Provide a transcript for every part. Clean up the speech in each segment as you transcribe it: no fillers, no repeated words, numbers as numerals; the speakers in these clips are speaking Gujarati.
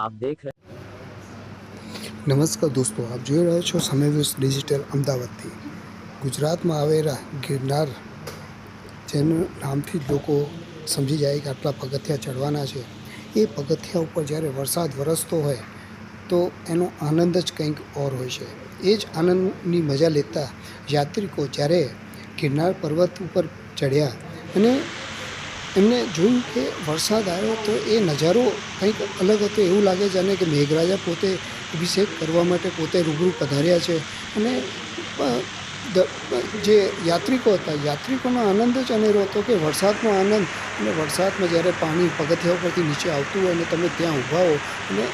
आप देख रहे નમસ્કાર દોસ્તો, આપ જોઈ રહ્યા છો સમય ન્યૂઝ ડિજિટલ અમદાવાદથી। ગુજરાતમાં આવેલા ગિરનાર, જેનું નામથી જ લોકો સમજી જાય કે આટલા પગથિયા ચડવાના છે, એ પગથિયા ઉપર જ્યારે વરસાદ વરસતો હોય તો એનો આનંદ જ કંઈક ઓર હોય છે। એ જ આનંદની મજા લેતા યાત્રિકો જ્યારે ગિરનાર પર્વત ઉપર ચડ્યા અને એમને જોયું કે વરસાદ આવ્યો તો એ નજારો કંઈક અલગ હતો। એવું લાગે જાણે કે મેઘરાજા પોતે અભિષેક કરવા માટે પોતે રૂબરૂ પધાર્યા છે અને જે યાત્રિકો હતા, યાત્રિકોનો આનંદ જ અનેરો હતો કે વરસાદનો આનંદ, અને વરસાદમાં જ્યારે પાણી પગથિયા ઉપરથી નીચે આવતું હોય અને તમે ત્યાં ઊભા હો અને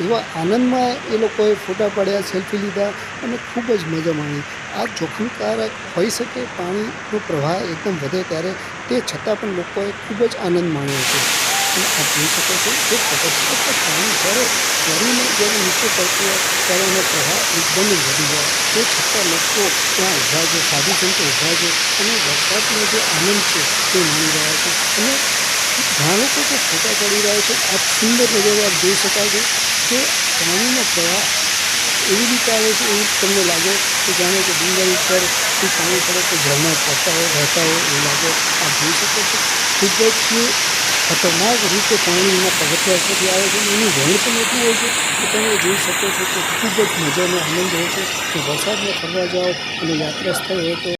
એવા આનંદમાં એ લોકોએ ફોટા પાડ્યા, સેલ્ફી લીધા અને ખૂબ જ મજા માણી। આ જોખમકારક હોઈ શકે, પાણીનો પ્રવાહ એકદમ વધે ત્યારે, તે છતાં પણ લોકોએ ખૂબ જ આનંદ માણ્યો છે। અને આપ જોઈ શકો છો કે પગથિયા પર પાણી જ્યારે ચડીને જ્યારે નીચે પડતું હોય ત્યારે એનો પ્રવાહ એકદમ જ વધી જાય, તે છતાં લોકો ત્યાં ઊભા છે, સાધુ સંતો ઊભા છે અને વરસાદનો જે આનંદ છે તે માણી રહ્યા છે અને ઘણા લોકો તો ફોટા પડી રહ્યા છે। આ સુંદર નજારો આપ જોઈ શકાય છે કે પાણીનો પ્રવાહ એવી રીતે આવે છે, એવું તમને લાગે કે જાણે કે ડુંગર ઉપરથી પાણી પડે તો ઝરણા પડતા હોય, વહેતા હોય એવું લાગે। આપ જોઈ શકો છો ખૂબ જ ખતરનાક રીતે પાણીના પગથિયા ઉપરથી આવે છે અને એનું વહેણ પણ એટલું હોય છે કે તમે જોઈ શકો છો કે ખૂબ જ મજાનો આનંદ હોય છે। કે વરસાદમાં ફરવા જાઓ અને યાત્રા સ્થળ હોય તો